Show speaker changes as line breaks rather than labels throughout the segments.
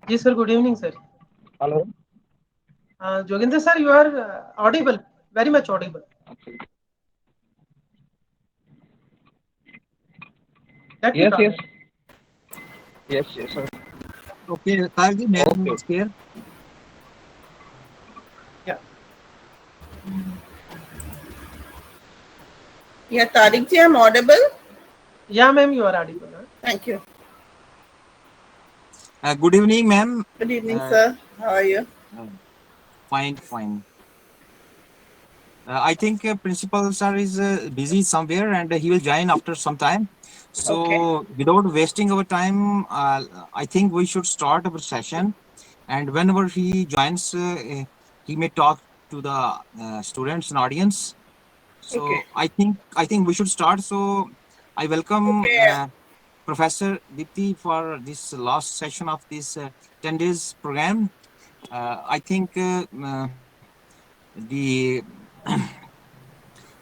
Yes, sir. Good evening, sir.
Hello.
Jogendra, sir, you are audible, very much audible. Let me
Yes,
talk.
yes, yes, yes, sir.
Okay, Tarji, may I know
Okay.
what's here?
Yeah.
Yeah, Tariq ji, I'm audible.
Yeah, ma'am, you are audible. Huh?
Thank you.
Good evening, ma'am.
Good evening,
Uh,
sir. How are you?
uh, fine, fine. I think Principal Sir is busy somewhere and he will join after some time.
Okay.
So, without wasting our time, I think we should start our session. And whenever he joins, he may talk to the students and audience.
Okay.
So, I think we should start. So, I welcome
Okay.
Professor Dipti for this last session of this 10 days program. I think the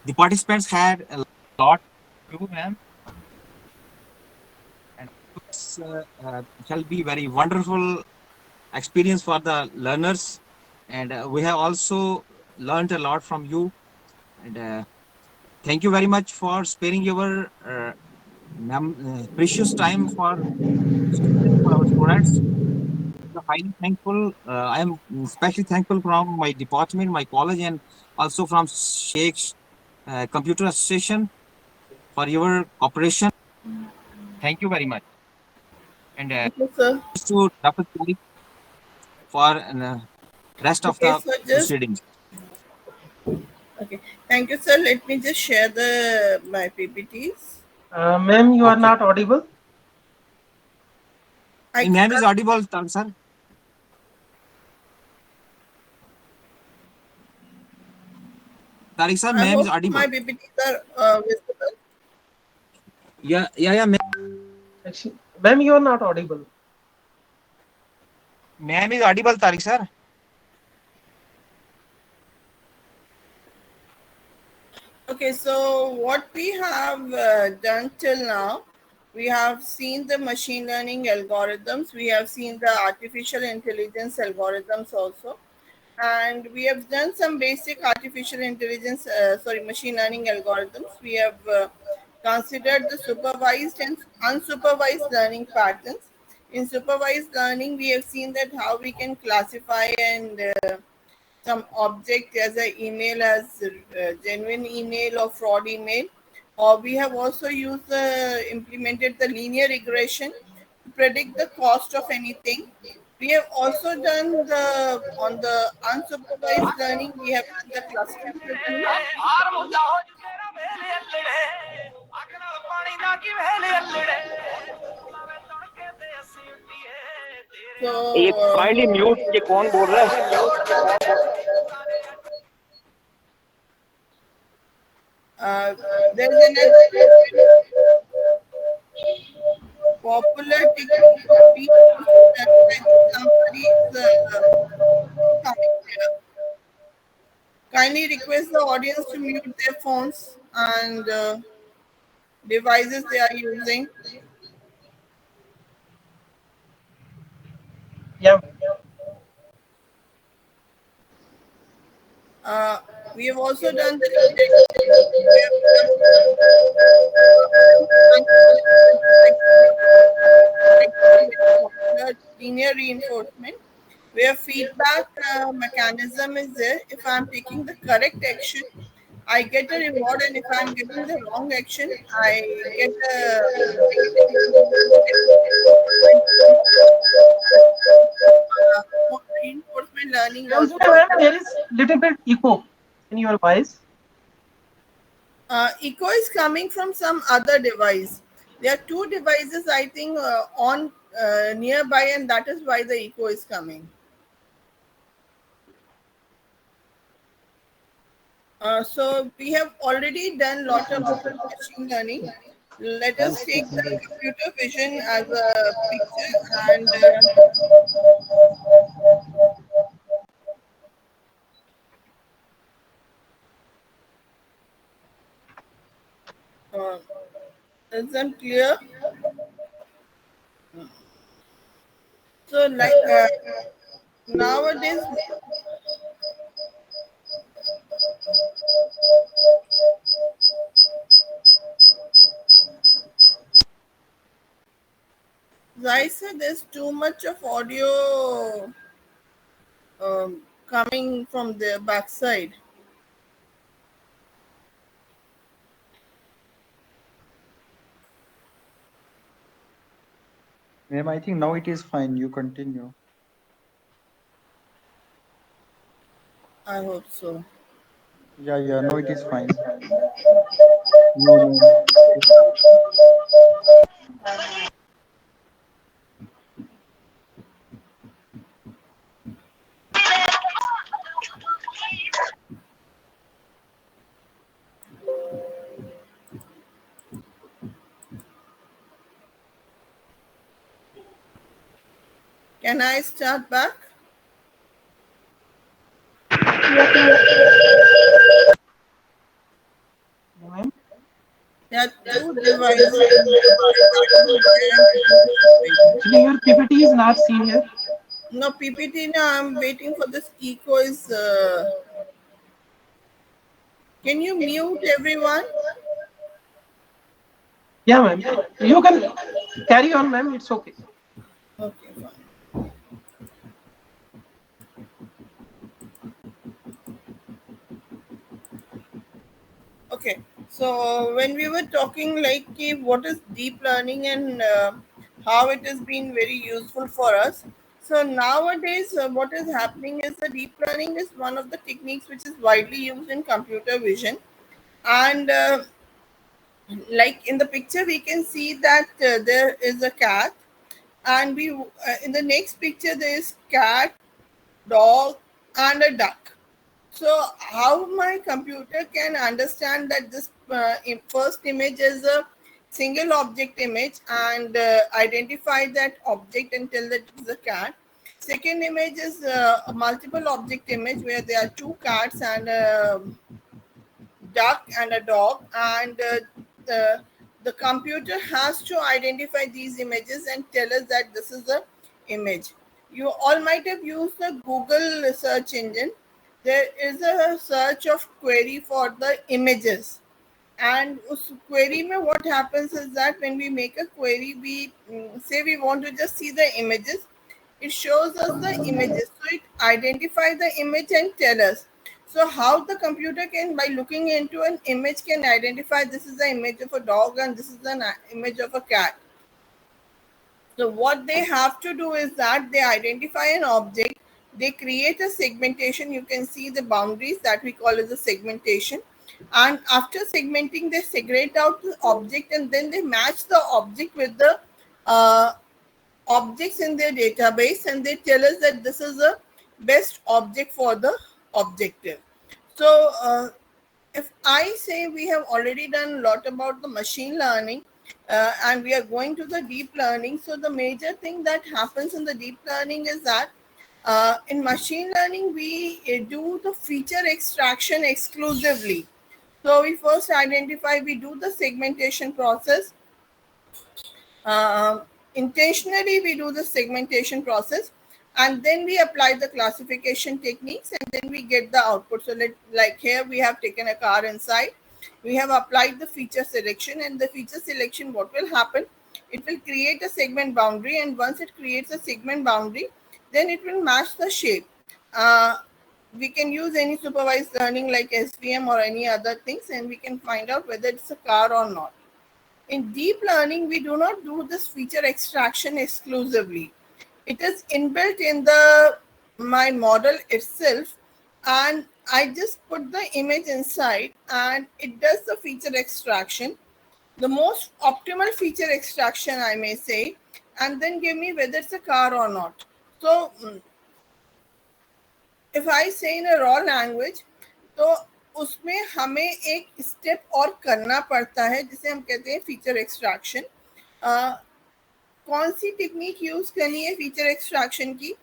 the participants had a lot to do, ma'am, and this shall be very wonderful experience for the learners. And we have also learned a lot from you. And thank you very much for sparing your precious time for students, for our students. We are highly thankful. I am especially thankful from my department, my college, and also from Sheikh's Computer Association for your cooperation. Thank you very much. And
Thank you, sir.
to Dr. Tariq for rest of
Okay,
the
so just
proceedings.
okay. Thank you, sir. Let me just share the my PPTs.
Ma'am, you are
Okay.
not audible.
I
Ma'am is
can't.
audible, sir. Tariq sir,
I
ma'am is
hope
audible.
my PPTs are visible.
Yeah, yeah, yeah.
Actually, ma'am, you are not audible.
Ma'am is audible, Tariq sir.
Okay, so what we have done till now, we have seen the machine learning algorithms, we have seen the artificial intelligence algorithms also, and we have done some basic artificial intelligence, machine learning algorithms. We have considered the supervised and unsupervised learning patterns. In supervised learning, we have seen that how we can classify and some object as an email as genuine email or fraud email, or we have also used implemented the linear regression to predict the cost of anything. We have also done the on the unsupervised learning, we have done the cluster technique.
ये
So
kindly mute ये कौन बोल रहा है?
there's another popular technique of reinforcement. I think somebody is coming here. Kindly request the audience to mute their phones and devices they are using.
Yeah.
Uh, we have also done the linear we have done popular linear reinforcement where feedback mechanism is there. If I'm taking the correct action, I get a reward, and if I'm getting the wrong action, I get a negative reinforcement learning also.
Jogendra, ma'am, there is little bit echo in your voice.
Echo is coming from some other device. There are two devices, I think, on nearby, and that is why the echo is coming. So we have already done lot of machine learning. Let us take the computer vision as a picture and is them clear? So like nowadays, I said there's too much of audio coming from the backside.
Ma'am, I think now it is fine. You continue.
I hope so.
Yeah, no, it is fine. No, no.
Can I start back?
Ma'am?
There are two devices.
Actually, your PPT is not seen here.
No PPT. Now I'm waiting for this echo. Is can you mute everyone?
Yeah, ma'am. You can carry on, ma'am. It's okay.
Okay, fine. Okay, so when we were talking like what is deep learning and how it has been very useful for us. So nowadays, what is happening is the deep learning is one of the techniques which is widely used in computer vision, and like in the picture we can see that there is a cat, and we in the next picture there is cat, dog, and a duck. So how my computer can understand that this first image is a single object image and identify that object and tell that it is a cat. Second image is a multiple object image where there are two cats and a duck and a dog, and the computer has to identify these images and tell us that this is a image. You all might have used the Google search engine. There is a search of query for the images, and उस query में what happens is that when we make a query, we say we want to just see the images. It shows us the images, so it identify the image and tell us. So how the computer can, by looking into an image, can identify this is the image of a dog and this is an image of a cat. So what they have to do is that they identify an object, they create a segmentation. You can see the boundaries that we call as a segmentation. And after segmenting, they segregate out the object and then they match the object with the objects in their database, and they tell us that this is the best object for the objective. So if I say we have already done a lot about the machine learning, and we are going to the deep learning. So the major thing that happens in the deep learning is that in machine learning, we do the feature extraction exclusively. So we first identify, we do the segmentation process. Intentionally, we do the segmentation process, and then we apply the classification techniques, and then we get the output. So like here we have taken a car inside, we have applied the feature selection, and the feature selection, what will happen, it will create a segment boundary, and once it creates a segment boundary, then it will match the shape. We can use any supervised learning like SVM or any other things, and we can find out whether it's a car or not. In deep learning, we do not do this feature extraction exclusively. It is inbuilt in the my model itself, and I just put the image inside and it does the feature extraction, the most optimal feature extraction I may say, and then give me whether it's a car or not. So if I say in a raw language, तो उसमें हमें एक step और करना पड़ता है जिसे हम कहते हैं फीचर एक्सट्रैक्शन. कौन सी टेक्निक यूज करनी है फीचर एक्सट्रैक्शन की,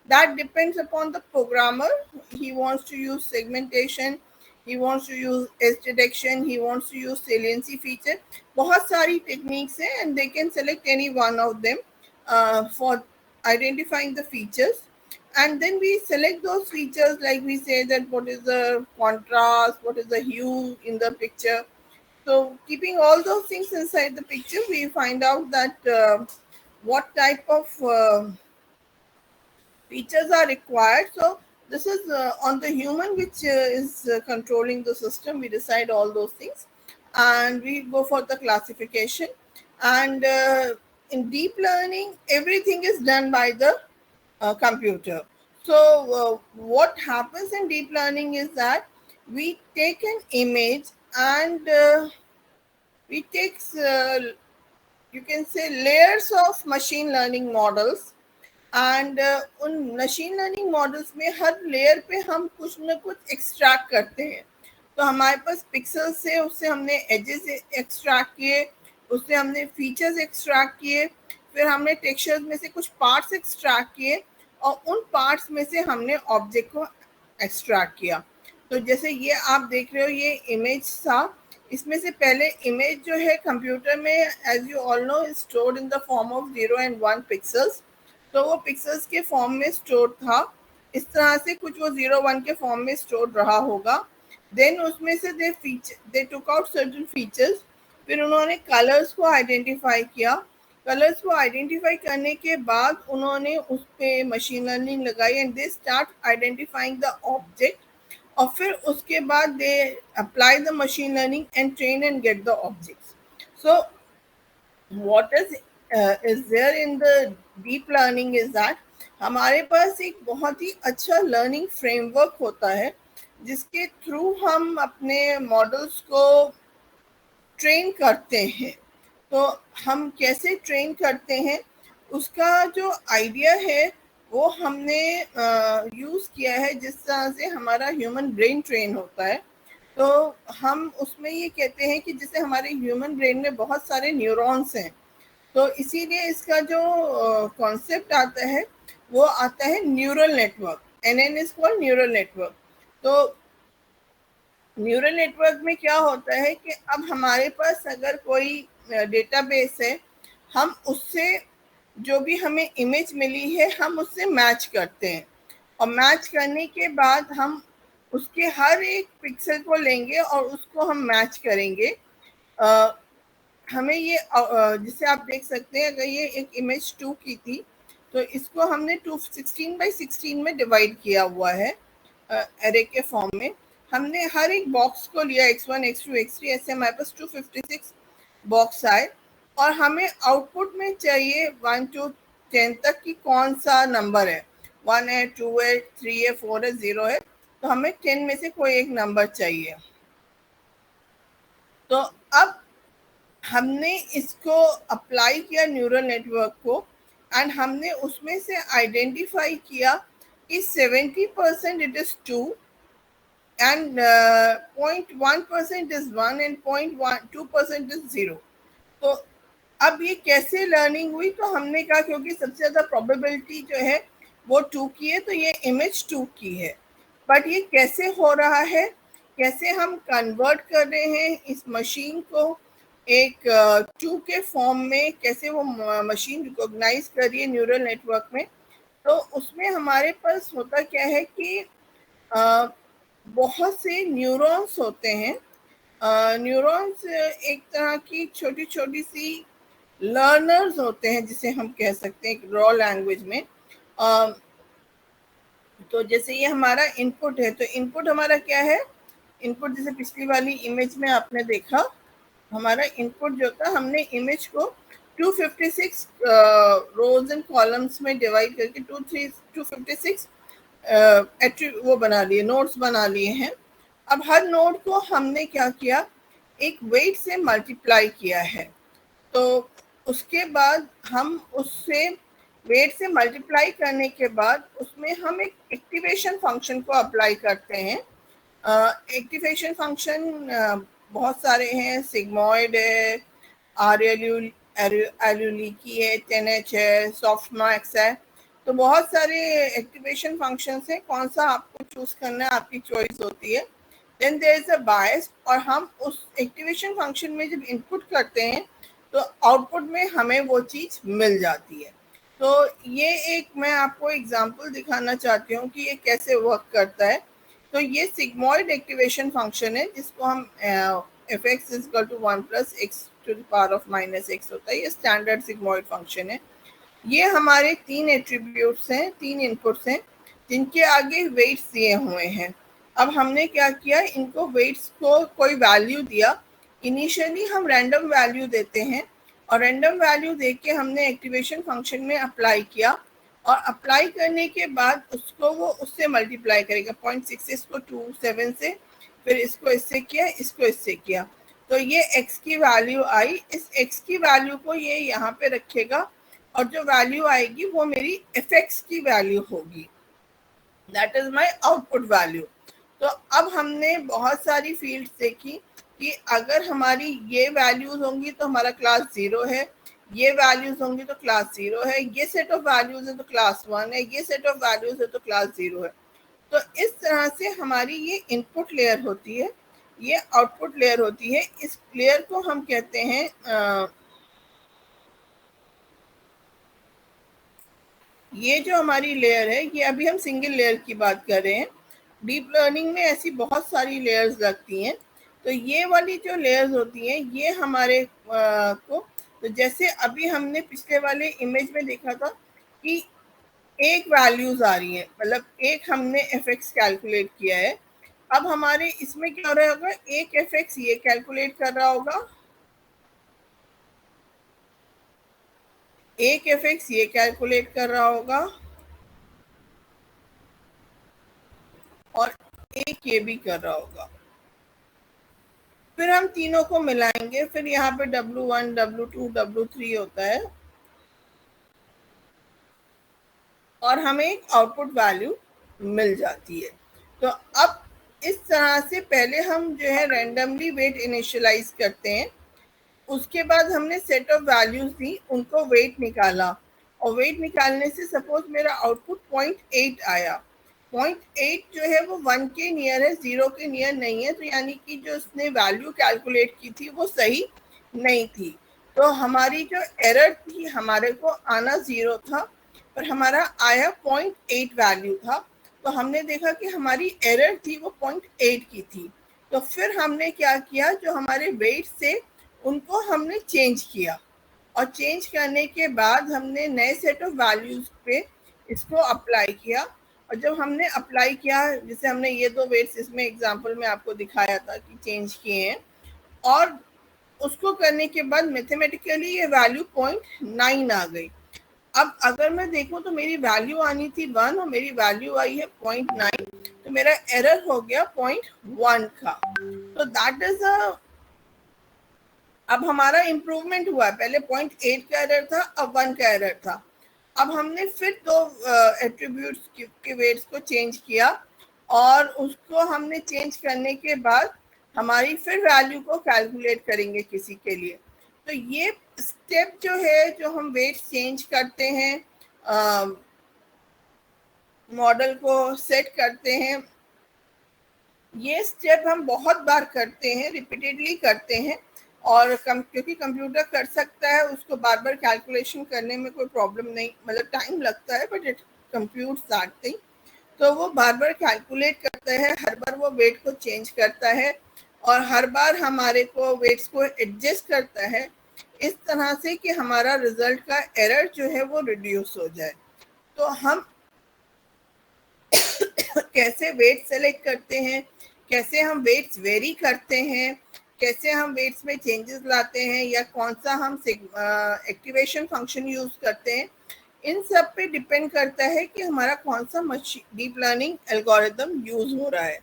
that depends upon the programmer. He wants to use segmentation, he wants to use edge detection, he wants to use saliency feature. बहुत सारी techniques हैं and they can select any one of them for identifying the features, and then we select those features, like we say that what is the contrast, what is the hue in the picture. So keeping all those things inside the picture, we find out that what type of features are required. So this is on the human, which is controlling the system. We decide all those things and we go for the classification. And in deep learning, everything is done by the computer. So what happens in deep learning is that we take an image and we take you can say layers of machine learning models, and उन machine learning models में हर layer पे हम कुछ ना कुछ extract करते हैं. तो हमारे पास पिक्सल से उससे हमने एजेस एक्सट्रैक्ट किए, उससे हमने फीचर्स एक्सट्रैक्ट किए, फिर हमने टेक्सचर्स में से कुछ पार्ट्स एक्सट्रैक्ट किए और उन पार्ट्स में से हमने ऑब्जेक्ट को एक्सट्रैक्ट किया. तो जैसे ये आप देख रहे हो, ये इमेज था. इसमें से पहले इमेज जो है कंप्यूटर में, as you all know, stored in the form of 0 and 1 pixels. तो वो पिक्सल्स के फॉर्म में स्टोर था. इस तरह से कुछ वो 0-1 के फॉर्म में स्टोर रहा होगा. देन उसमें से दे टुक आउट सर्टेन फीचर्स. फिर उन्होंने कलर्स को आइडेंटिफाई किया. कलर्स को आइडेंटिफाई करने के बाद उन्होंने उस पर मशीन लर्निंग लगाई and they start identifying the object. और फिर उसके बाद they apply the machine learning and train and get the objects. So what is there in the deep learning is that हमारे पास एक बहुत ही अच्छा लर्निंग फ्रेमवर्क होता है जिसके थ्रू हम अपने मॉडल्स को ट्रेन करते हैं. तो हम कैसे ट्रेन करते हैं उसका जो आइडिया है वो हमने यूज़ किया है जिस तरह से हमारा ह्यूमन ब्रेन ट्रेन होता है. तो हम उसमें ये कहते हैं कि जैसे हमारे ह्यूमन ब्रेन में बहुत सारे न्यूरॉन्स हैं, तो इसीलिए इसका जो कॉन्सेप्ट आता है वो आता है neural network. NN is called neural network. तो न्यूरल नेटवर्क में क्या होता है कि अब हमारे पास अगर कोई डेटाबेस है, हम उससे जो भी हमें इमेज मिली है हम उससे मैच करते हैं. और मैच करने के बाद हम उसके हर एक पिक्सल को लेंगे और उसको हम मैच करेंगे. हमें ये जिसे आप देख सकते हैं, अगर ये एक इमेज 2 की थी तो इसको हमने 16x16 में डिवाइड किया हुआ है एरे के फॉर्म में. हमने हर एक बॉक्स को लिया, x1 x2 x3, ऐसे हमारे पास 256 बॉक्स आए और हमें आउटपुट में चाहिए 1 to 10 तक की कौन सा नंबर है. 1 है, 2 है, 3 है, 4 है, 0 है. तो हमें 10 में से कोई एक नंबर चाहिए. तो अब हमने इसको अप्लाई किया न्यूरल नेटवर्क को एंड हमने उसमें से आइडेंटिफाई किया कि 70% it is 2 and 0.1% is 1 and 0.2% is 0. तो अब ये कैसे लर्निंग हुई? तो हमने कहा क्योंकि सबसे ज़्यादा प्रोबेबिलिटी जो है वो 2 की है, तो ये इमेज 2 की है. बट ये कैसे हो रहा है, कैसे हम कन्वर्ट कर रहे हैं इस मशीन को एक 2 के फॉर्म में, कैसे वो मशीन रिकॉग्नाइज कर रही है न्यूरल नेटवर्क में. तो उसमें हमारे पास होता क्या है कि बहुत से न्यूरॉन्स होते हैं. न्यूरॉन्स एक तरह की छोटी छोटी सी लर्नर्स होते हैं जिसे हम कह सकते हैं रॉ लैंग्वेज में. तो जैसे ये हमारा इनपुट है, तो इनपुट हमारा क्या है? इनपुट जैसे पिछली वाली इमेज में आपने देखा, हमारा इनपुट जो था, हमने इमेज को 256 रोज एंड कॉलम्स में डिवाइड करके 256 वो बना लिए, नोड्स बना लिए हैं. अब हर नोड को हमने क्या किया, एक वेट से मल्टीप्लाई किया है. तो उसके बाद हम उससे वेट से मल्टीप्लाई करने के बाद उसमें हम एक एक्टिवेशन फंक्शन को अप्लाई करते हैं. एक्टिवेशन फंक्शन बहुत सारे हैं. सिग्मॉइड है, एल्यूलिकी है, 10H है, सॉफ्टमैक्स है. तो बहुत सारे एक्टिवेशन फंक्शंस हैं. कौन सा आपको चूज करना है आपकी चॉइस होती है. देन देयर इज अ बायस, और हम उस एक्टिवेशन फंक्शन में जब इनपुट करते हैं तो आउटपुट में हमें वो चीज़ मिल जाती है. तो ये एक मैं आपको एग्जांपल दिखाना चाहती हूँ कि ये कैसे वर्क करता है। तो ये सिग्मॉइड एक्टिवेशन फंक्शन है जिसको हम fx is equal to 1 plus x to the power of minus x होता है। ये स्टैंडर्ड सिग्मॉइड फंक्शन है। ये हमारे 3 एट्रीब्यूट्स हैं, 3 इनपुट्स हैं जिनके आगे वेट्स दिए हुए हैं। अब हमने क्या किया, इनको वेट्स को कोई वैल्यू दिया। इनिशियली हम रैंडम वैल्यू देते हैं और रैंडम वैल्यू देख के हमने एक्टिवेशन फंक्शन में अप्लाई किया और अप्लाई करने के बाद उसको वो उससे मल्टीप्लाई करेगा 0.66 को 27 से, फिर इसको इससे किया, इसको इससे किया, तो ये x की वैल्यू आई। इस x की वैल्यू को ये यहाँ पे रखेगा और जो वैल्यू आएगी वो मेरी fx की वैल्यू होगी, that is my output value. तो अब हमने बहुत सारी फील्ड्स देखी कि अगर हमारी ये वैल्यूज होंगी तो हमारा क्लास 0 है, ये वैल्यूज होंगी तो क्लास 0 है, ये सेट ऑफ वैल्यूज है तो क्लास 1 है, ये सेट ऑफ वैल्यूज है तो क्लास 0 है। तो इस तरह से हमारी ये इनपुट लेयर होती है, ये आउटपुट लेयर होती है। इस लेयर को हम कहते हैं ये जो हमारी लेयर है, ये अभी हम सिंगल लेयर की बात कर रहे हैं। डीप लर्निंग में ऐसी बहुत सारी लेयर्स लगती हैं। तो ये वाली जो लेयर्स होती हैं ये हमारे को, तो जैसे अभी हमने पिछले वाले इमेज में देखा था कि एक वैल्यूज आ रही है, मतलब एक हमने fx कैलकुलेट किया है। अब हमारे इसमें क्या हो रहा होगा, एक fx ये कैलकुलेट कर रहा होगा, एक fx ये कैलकुलेट कर रहा होगा और एक ये भी कर रहा होगा। फिर हम तीनों को मिलाएंगे, फिर यहाँ पे W1, W2, W3 होता है और हमें एक आउटपुट वैल्यू मिल जाती है। तो अब इस तरह से पहले हम जो है रैंडमली वेट इनिशियलाइज करते हैं, उसके बाद हमने सेट ऑफ वैल्यूज दी, उनको वेट निकाला और वेट निकालने से सपोज मेरा आउटपुट 0.8 आया। 0.8 जो है वो 1 के नियर है, 0 के नियर नहीं है, तो यानी कि जो उसने वैल्यू कैलकुलेट की थी वो सही नहीं थी। तो हमारी जो एरर थी, हमारे को आना 0 था पर हमारा आया 0.8 वैल्यू था। तो हमने देखा कि हमारी एरर थी वो 0.8 की थी। तो फिर हमने क्या किया, जो हमारे वेट से उनको हमने चेंज किया और चेंज करने के बाद हमने नए सेट ऑफ वैल्यूज पे इसको अप्लाई किया। और जब हमने अप्लाई किया, जैसे हमने ये 2 वेट्स इसमें एग्जांपल में आपको दिखाया था कि चेंज किए हैं, और उसको करने के बाद मैथमेटिकली ये वैल्यू 0.9 आ गई। अब अगर मैं देखूं तो मेरी वैल्यू आनी थी 1 और मेरी वैल्यू आई है 0.9, तो मेरा एरर हो गया 0.1 का। तो दैट इज अब हमारा इम्प्रूवमेंट हुआ, पहले 0.8 का एरर था, अब 1 का एरर था। अब हमने फिर 2 एट्रीब्यूट्स के वेट्स को चेंज किया और उसको हमने चेंज करने के बाद हमारी फिर वैल्यू को कैलकुलेट करेंगे किसी के लिए। तो ये स्टेप जो है, जो हम वेट्स चेंज करते हैं, मॉडल को सेट करते हैं, ये स्टेप हम बहुत बार करते हैं, रिपीटेडली करते हैं। और क्योंकि कंप्यूटर कर सकता है, उसको बार बार कैलकुलेशन करने में कोई प्रॉब्लम नहीं, मतलब टाइम लगता है but it computes that thing. तो वो बार बार कैलकुलेट करता है, हर बार वो वेट को चेंज करता है और हर बार हमारे को वेट्स को एडजस्ट करता है इस तरह से कि हमारा रिजल्ट का एरर जो है वो रिड्यूस हो जाए। तो हम कैसे वेट सेलेक्ट करते हैं, कैसे हम वेट्स वेरी करते हैं, कैसे हम वेट्स में चेंजेस लाते हैं, या कौन सा हम एक्टिवेशन फंक्शन यूज करते हैं, इन सब पे डिपेंड करता है कि हमारा कौन सा डीप लर्निंग एल्गोरिदम यूज हो रहा है।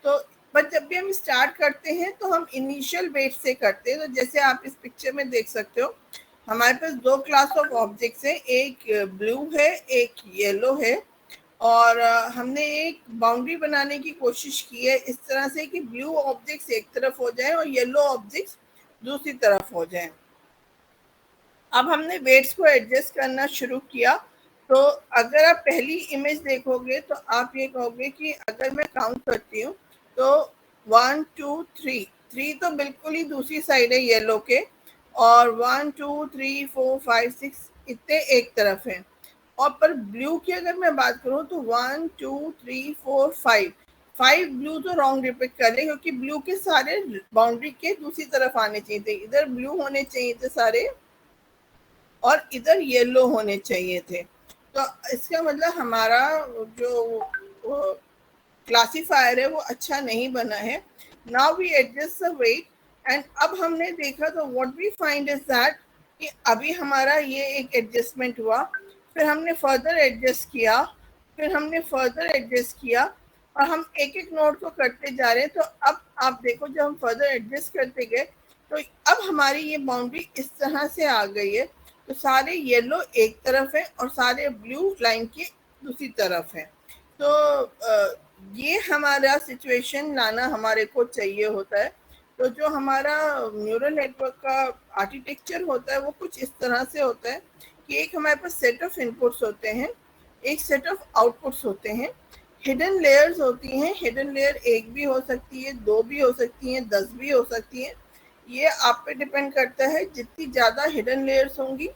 तो पर जब भी हम स्टार्ट करते हैं तो हम इनिशियल वेट से करते हैं। तो जैसे आप इस पिक्चर में देख सकते हो, हमारे पास 2 क्लास ऑफ ऑब्जेक्ट्स हैं, एक ब्लू है, एक येलो है, और हमने एक बाउंड्री बनाने की कोशिश की है इस तरह से कि ब्लू ऑब्जेक्ट्स एक तरफ हो जाए और येलो ऑब्जेक्ट्स दूसरी तरफ हो जाए। अब हमने वेट्स को एडजस्ट करना शुरू किया। तो अगर आप पहली इमेज देखोगे तो आप ये कहोगे कि अगर मैं काउंट करती हूँ तो 1 2 3 तो बिल्कुल ही दूसरी साइड है येलो के, और 1 2 3 4 5 6 इतने एक तरफ है। और पर ब्लू की अगर मैं बात करूं तो 1 2 3 4 5 ब्लू तो रॉन्ग डिपिक्ट कर रहे, क्योंकि ब्लू के सारे बाउंड्री के दूसरी तरफ आने चाहिए थे, इधर ब्लू होने चाहिए थे सारे और इधर येलो होने चाहिए थे। तो इसका मतलब हमारा जो क्लासिफायर है वो अच्छा नहीं बना है। Now we adjust the weight and अब हमने देखा तो what we find is that कि अभी हमारा ये एक एडजस्टमेंट हुआ, फिर हमने फर्दर एडजस्ट किया, फिर हमने फर्दर एडजस्ट किया और हम एक एक नोट को करते जा रहे हैं। तो अब आप देखो जब हम फर्दर एडजस्ट करते गए तो अब हमारी ये बाउंड्री इस तरह से आ गई है। तो सारे येलो एक तरफ है और सारे ब्लू लाइन की दूसरी तरफ है। तो ये हमारा सिचुएशन लाना हमारे को चाहिए होता है। तो जो हमारा न्यूरल नेटवर्क का आर्किटेक्चर होता है वो कुछ इस तरह से होता है कि एक हमारे पास सेट ऑफ इनपुट्स होते हैं, एक सेट ऑफ आउटपुट्स होते हैं, हिडन लेयर्स होती हैं। हिडन लेयर एक भी हो सकती है, दो भी हो सकती हैं, 10 भी हो सकती हैं। ये आप पे डिपेंड करता है, जितनी ज़्यादा हिडन लेयर्स होंगी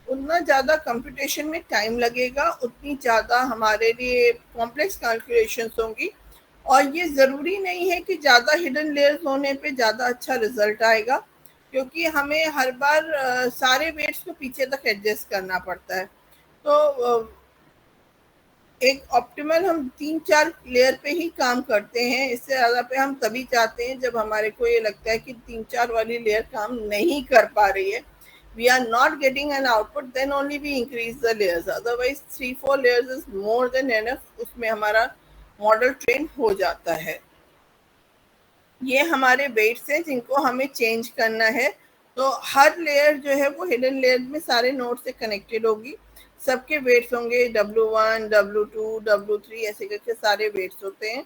उतना ज़्यादा कंप्यूटेशन में टाइम लगेगा, उतनी ज़्यादा हमारे लिए कॉम्प्लेक्स कैलकुलेशंस होंगी। और ये ज़रूरी नहीं है कि ज़्यादा हिडन लेयर्स होने पे ज़्यादा अच्छा रिजल्ट आएगा, क्योंकि हमें हर बार सारे वेट्स को पीछे तक एडजस्ट करना पड़ता है। तो एक ऑप्टिमल हम 3-4 लेयर पे ही काम करते हैं, इससे ज़्यादा पे हम तभी चाहते हैं जब हमारे को ये लगता है कि 3-4 वाली लेयर काम नहीं कर पा रही है, we are not getting an output, then only we increase the layers, otherwise 3-4 layers is more than enough, उसमें हमारा मॉडल ट्रेन हो जाता है। ये हमारे वेट्स हैं जिनको हमें चेंज करना है। तो हर लेयर जो है वो हिडन लेयर में सारे नोड से कनेक्टेड होगी, सबके वेट्स होंगे W1 W2 W3 ऐसे करके सारे वेट्स होते हैं।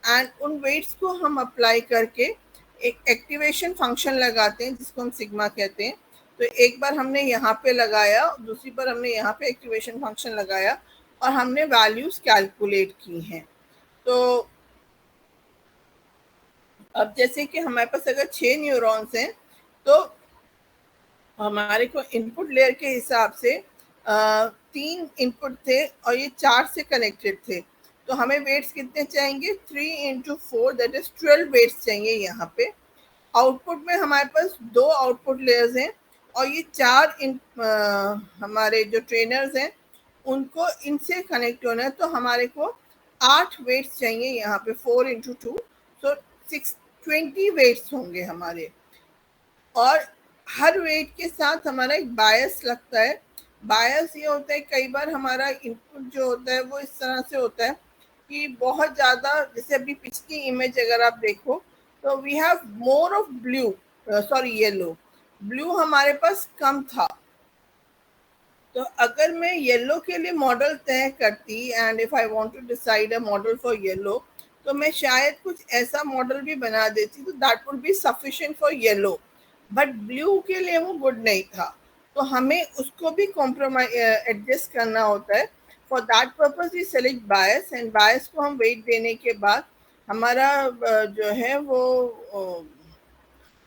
एंड उन वेट्स को हम अप्लाई करके एक एक्टिवेशन फंक्शन लगाते हैं जिसको हम सिग्मा कहते हैं। तो एक बार हमने यहाँ पे लगाया, दूसरी बार हमने यहाँ पे एक्टिवेशन फंक्शन लगाया और हमने वैल्यूज कैलकुलेट की हैं। तो अब जैसे कि हमारे पास अगर 6 न्यूरॉन्स हैं तो हमारे को इनपुट लेयर के हिसाब से 3 इनपुट थे और ये 4 से कनेक्टेड थे। तो हमें वेट्स कितने चाहिए? 3 × 4 दैट इज 12 वेट्स चाहिए यहाँ पे। आउटपुट में हमारे पास 2 आउटपुट लेयर्स हैं और ये 4 हमारे जो ट्रेनर्स हैं उनको इनसे कनेक्ट होना है। तो हमारे को 8 वेट्स चाहिए यहाँ पे, 4 × 2 तो 20 वेट्स होंगे हमारे। और हर वेट के साथ हमारा एक बायस लगता है। बायस ये होता है कई बार हमारा इनपुट जो होता है वो इस तरह से होता है कि बहुत ज़्यादा, जैसे अभी पिछली इमेज अगर आप देखो तो we have more of blue, sorry yellow, blue हमारे पास कम था। तो अगर मैं येलो के लिए मॉडल तय करती and if I want to decide a model for yellow तो मैं शायद कुछ ऐसा मॉडल भी बना देती तो that would be sufficient for yellow, but blue के लिए वो गुड नहीं था। तो हमें उसको भी कॉम्प्रोमाइज एडजस्ट करना होता है। For that purpose we select bias and bias को हम वेट देने के बाद हमारा जो है वो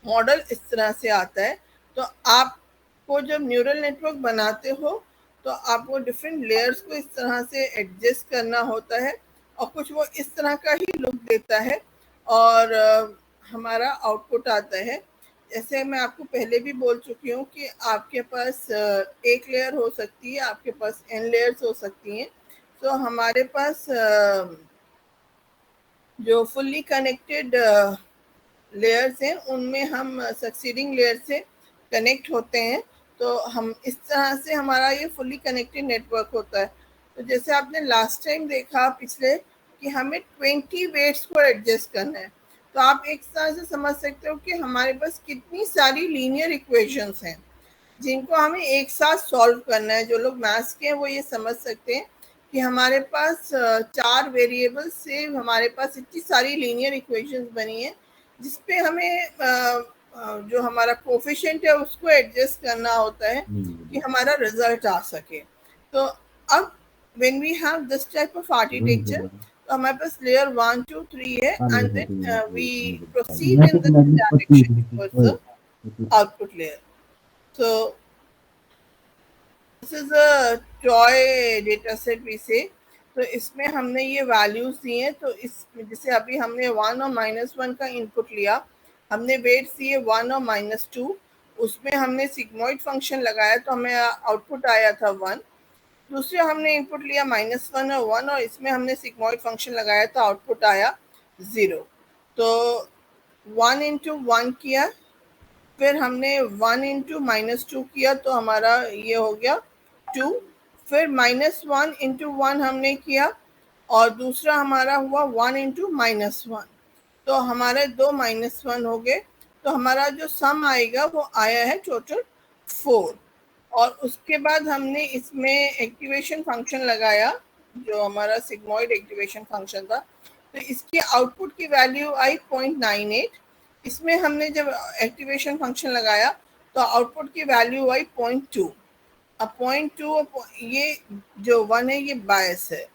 मॉडल इस तरह से आता है। तो आपको जब न्यूरल नेटवर्क बनाते हो तो आपको डिफरेंट लेयर्स को इस तरह से एडजस्ट करना होता है और कुछ वो इस तरह का ही लुक देता है और हमारा आउटपुट आता है। जैसे मैं आपको पहले भी बोल चुकी हूँ कि आपके पास एक लेयर हो सकती है, आपके पास n लेयर्स हो सकती हैं। तो हमारे पास जो फुल्ली कनेक्टेड लेयर्स हैं उनमें हम सक्सीडिंग लेयर से कनेक्ट होते हैं। तो हम इस तरह से हमारा ये फुल्ली कनेक्टेड नेटवर्क होता है। तो जैसे आपने लास्ट टाइम देखा पिछले कि हमें 20 वेट्स को एडजस्ट करना है, तो आप एक तरह से समझ सकते हो कि हमारे पास कितनी सारी लीनियर इक्वेशंस हैं जिनको हमें एक साथ सॉल्व करना है। जो लोग मैथ्स के हैं वो ये समझ सकते हैं कि हमारे पास 4 वेरिएबल्स से हमारे पास इतनी सारी लीनियर इक्वेशंस बनी है जिसपे हमें जो हमारा कोफिशिएंट है उसको एडजस्ट करना होता है कि हमारा रिजल्ट आ सके। तो अब when we have this type of architecture तो हमारे पास लेयर 1 2 3 है and then we proceed in this direction towards the output layer. So this is a toy data set we say. तो इसमें हमने ये वैल्यूज दिए हैं। तो इस जैसे अभी हमने 1 और -1 का इनपुट लिया, हमने वेट्स दिए 1 और -2, उसमें हमने सिग्मॉइड फंक्शन लगाया तो हमें आउटपुट आया था 1। दूसरे हमने इनपुट लिया -1 और 1 और इसमें हमने सिग्मॉइड फंक्शन लगाया तो आउटपुट आया 0। तो 1 इंटू 1 किया, फिर हमने 1 इंटू -2 किया तो हमारा ये हो गया 2। फिर -1 इंटू 1 हमने किया और दूसरा हमारा हुआ 1 इंटू -1, तो हमारे 2 -1 हो गए। तो हमारा जो सम आएगा वो आया है टोटल 4। और उसके बाद हमने इसमें एक्टिवेशन फंक्शन लगाया जो हमारा सिग्मॉइड एक्टिवेशन फंक्शन था। तो इसकी आउटपुट की वैल्यू आई 0.98। इसमें हमने जब एक्टिवेशन फंक्शन लगाया तो आउटपुट की वैल्यू आई 0.2। अब 0.2 ये जो 1 है ये बायस है।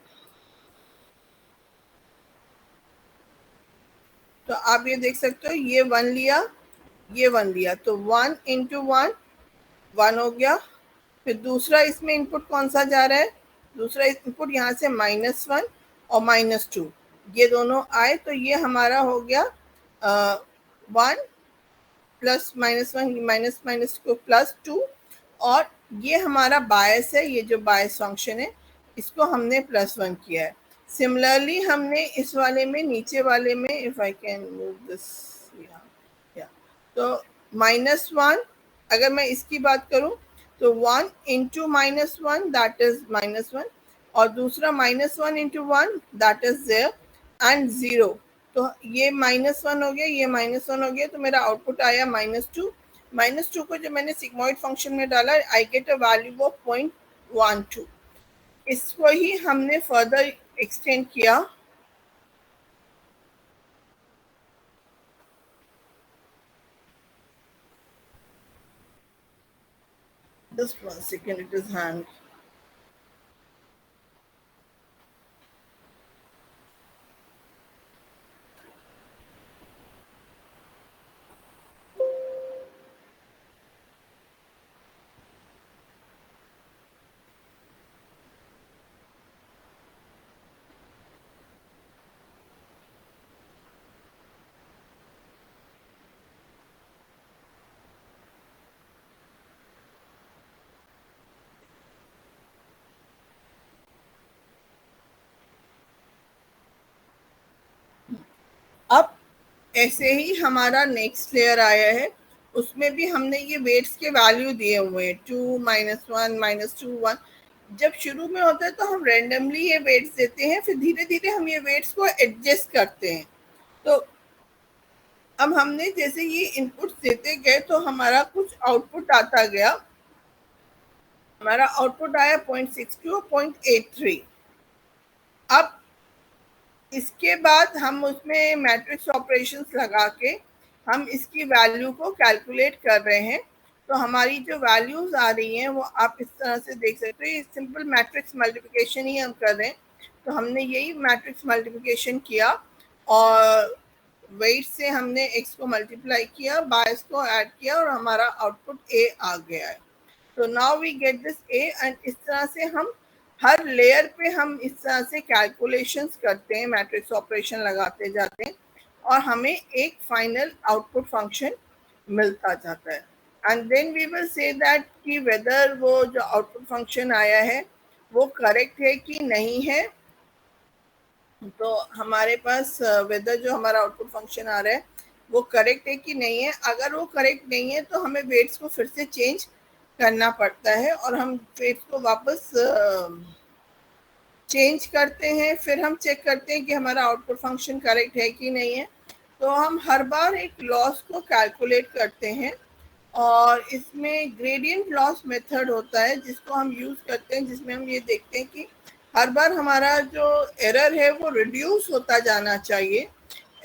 तो आप ये देख सकते हो ये 1 लिया, ये 1 लिया, तो 1 इंटू 1 1 हो गया। फिर दूसरा इसमें इनपुट कौन सा जा रहा है, दूसरा इनपुट यहाँ से -1 और -2 ये दोनों आए तो ये हमारा हो गया 1 प्लस -1 माइनस को +2। और ये हमारा बायस है, ये जो बायस फंक्शन है इसको हमने +1 किया है। सिमिलरली हमने इस वाले में, नीचे वाले में, if I can move this, तो -1 अगर मैं इसकी बात करूं तो 1 इंटू -1 दैट इज -1 और दूसरा -1 इंटू 1 दैट इज 0 एंड 0। तो ये -1 हो गया, ये -1 हो गया, तो मेरा आउटपुट आया -2। -2 को जब मैंने सिग्मॉइड फंक्शन में डाला I get a value of 0.12। इसको ही हमने फर्दर एक्सटेंड किया। Just 1 second, it is hanged. अब ऐसे ही हमारा नेक्स्ट लेयर आया है, उसमें भी हमने ये वेट्स के वैल्यू दिए हुए हैं 2 -1 -2 1। जब शुरू में होता है तो हम रैंडमली ये वेट्स देते हैं, फिर धीरे धीरे हम ये वेट्स को एडजस्ट करते हैं। तो अब हमने जैसे ये इनपुट्स देते गए तो हमारा कुछ आउटपुट आता गया। हमारा आउटपुट आया 0.62 और 0.83। अब इसके बाद हम उसमें मैट्रिक्स ऑपरेशंस लगा के हम इसकी वैल्यू को कैलकुलेट कर रहे हैं। तो हमारी जो वैल्यूज आ रही हैं वो आप इस तरह से देख सकते हो, ये सिंपल मैट्रिक्स मल्टीप्लिकेशन ही हम कर रहे हैं। तो हमने यही मैट्रिक्स मल्टीप्लिकेशन किया और वेट से हमने x को मल्टीप्लाई किया, बायस को ऐड किया और हमारा आउटपुट a आ गया है। तो now we get this a and इस तरह से हम हर लेयर पे हम इस तरह से कैलकुलेशंस करते हैं, मैट्रिक्स ऑपरेशन लगाते जाते हैं और हमें एक फाइनल आउटपुट फंक्शन मिलता जाता है। And then we will see that कि वेदर वो जो आउटपुट फंक्शन आया है वो करेक्ट है कि नहीं है। तो हमारे पास वेदर जो हमारा आउटपुट फंक्शन आ रहा है वो करेक्ट है कि नहीं है। अगर वो करेक्ट नहीं है तो हमें वेट्स को फिर से चेंज करना पड़ता है और हम वेट्स को वापस चेंज करते हैं। फिर हम चेक करते हैं कि हमारा आउटपुट फंक्शन करेक्ट है कि नहीं है। तो हम हर बार एक लॉस को कैलकुलेट करते हैं और इसमें ग्रेडियंट लॉस मेथड होता है जिसको हम यूज़ करते हैं, जिसमें हम ये देखते हैं कि हर बार हमारा जो एरर है वो रिड्यूस होता जाना चाहिए,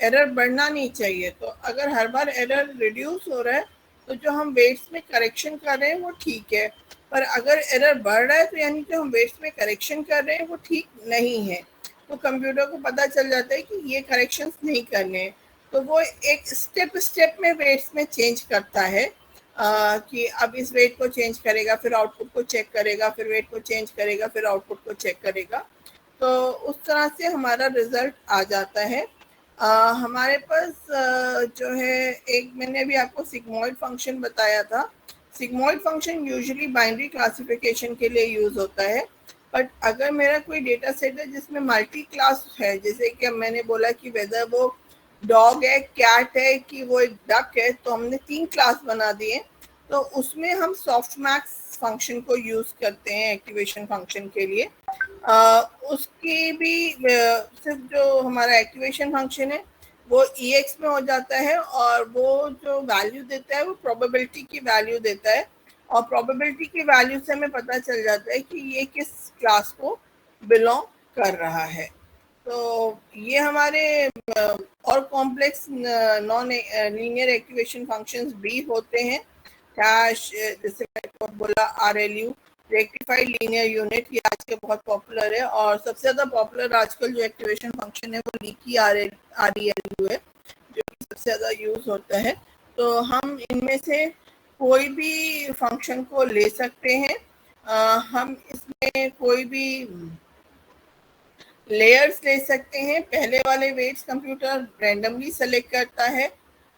एरर बढ़ना नहीं चाहिए। तो अगर हर बार एरर रिड्यूस हो रहा है तो जो हम वेट्स में करेक्शन कर रहे हैं वो ठीक है, पर अगर एरर बढ़ रहा है तो यानी कि हम वेट्स में करेक्शन कर रहे हैं वो ठीक नहीं है। तो कंप्यूटर को पता चल जाता है कि ये करेक्शंस नहीं करने हैं, तो वो एक स्टेप में वेट्स में चेंज करता है कि अब इस वेट को चेंज करेगा, फिर आउटपुट को चेक करेगा, फिर वेट को चेंज करेगा, फिर आउटपुट को चेक करेगा। तो उस तरह से हमारा रिजल्ट आ जाता है। हमारे पास जो है, एक मैंने अभी आपको सिग्मॉइड फंक्शन बताया था। Sigmoid function usually binary classification के लिए यूज होता है, बट अगर मेरा कोई डेटा सेट है जिसमें मल्टी क्लास है, जैसे कि मैंने बोला कि वेदर वो डॉग है, कैट है, कि वो एक डक है, तो हमने 3 क्लास बना दिए, तो उसमें हम सॉफ्टमैक्स फंक्शन को यूज करते हैं एक्टिवेशन फंक्शन के लिए। उसकी भी सिर्फ जो हमारा एक्टिवेशन फंक्शन है वो EX में हो जाता है, और वो जो वैल्यू देता है वो प्रोबेबिलिटी की वैल्यू देता है, और प्रोबेबिलिटी की वैल्यू से हमें पता चल जाता है कि ये किस क्लास को बिलोंग कर रहा है। तो ये हमारे और complex non linear activation functions भी होते हैं। कैश, जैसे मैंने बोला, RLU, रेक्टिफाइड लीनियर यूनिट, ये आजकल बहुत पॉपुलर है, और सबसे ज़्यादा पॉपुलर आजकल जो एक्टिवेशन फंक्शन है वो लीकी RELU है, जो कि सबसे ज़्यादा यूज होता है। तो हम इनमें से कोई भी फंक्शन को ले सकते हैं। हम इसमें कोई भी लेयर्स ले सकते हैं। पहले वाले वेट्स कंप्यूटर रैंडमली सेलेक्ट करता है,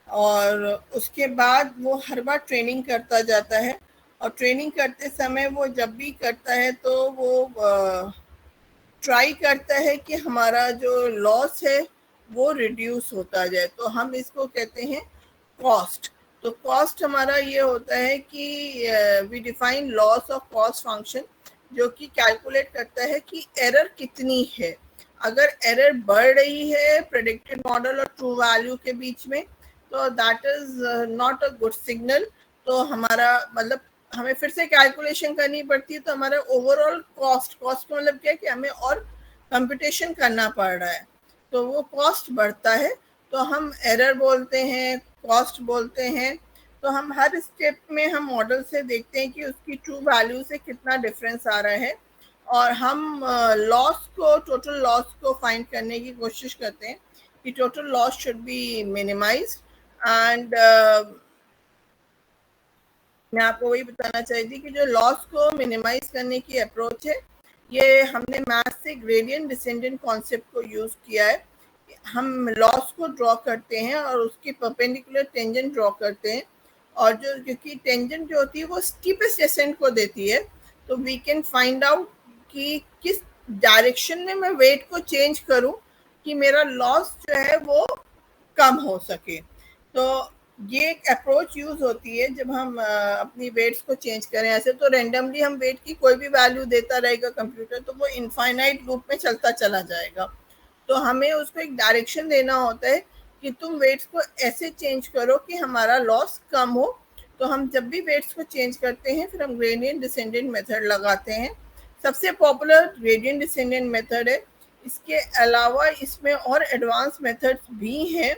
और उसके बाद वो हर बार ट्रेनिंग करता जाता है, और ट्रेनिंग करते समय वो जब भी करता है तो वो ट्राई करता है कि हमारा जो लॉस है वो रिड्यूस होता जाए। तो हम इसको कहते हैं कॉस्ट। तो कॉस्ट हमारा ये होता है कि we define loss of cost function, जो कि कैलकुलेट करता है कि एरर कितनी है। अगर एरर बढ़ रही है प्रेडिक्टेड मॉडल और ट्रू वैल्यू के बीच में, तो that is not a good signal. तो हमारा मतलब हमें फिर से कैलकुलेशन करनी पड़ती है। तो हमारा ओवरऑल कॉस्ट का मतलब क्या है कि हमें और कंप्यूटेशन करना पड़ रहा है, तो वो कॉस्ट बढ़ता है, तो हम एरर बोलते हैं, कॉस्ट बोलते हैं। तो हम हर स्टेप में हम मॉडल से देखते हैं कि उसकी ट्रू वैल्यू से कितना डिफरेंस आ रहा है, और हम लॉस को, टोटल लॉस को फाइंड करने की कोशिश करते हैं कि total loss should be minimised. And मैं आपको वही बताना चाहती थी कि जो लॉस को मिनिमाइज करने की अप्रोच है, ये हमने मैथ से ग्रेडियंट डिसेंडेंट कॉन्सेप्ट को यूज किया है। हम लॉस को ड्रॉ करते हैं और उसकी परपेंडिकुलर टेंजेंट ड्रॉ करते हैं, और जो क्योंकि टेंजेंट जो होती है वो स्टीपेस्ट डिसेंट को देती है, तो वी कैन फाइंड आउट कि किस डायरेक्शन में मैं वेट को चेंज करूं कि मेरा लॉस जो है वो कम हो सके। तो ये एक अप्रोच यूज होती है जब हम अपनी वेट्स को चेंज करें। ऐसे तो रैंडमली हम वेट की कोई भी वैल्यू देता रहेगा कंप्यूटर, तो वो इनफाइनाइट लूप में चलता चला जाएगा। तो हमें उसको एक डायरेक्शन देना होता है कि तुम वेट्स को ऐसे चेंज करो कि हमारा लॉस कम हो। तो हम जब भी वेट्स को चेंज करते हैं फिर हम ग्रेडियंट डिसेंडेंट मेथड लगाते हैं। सबसे पॉपुलर ग्रेडियंट डिसेंडेंट मेथड है। इसके अलावा इसमें और एडवांस मेथड्स भी हैं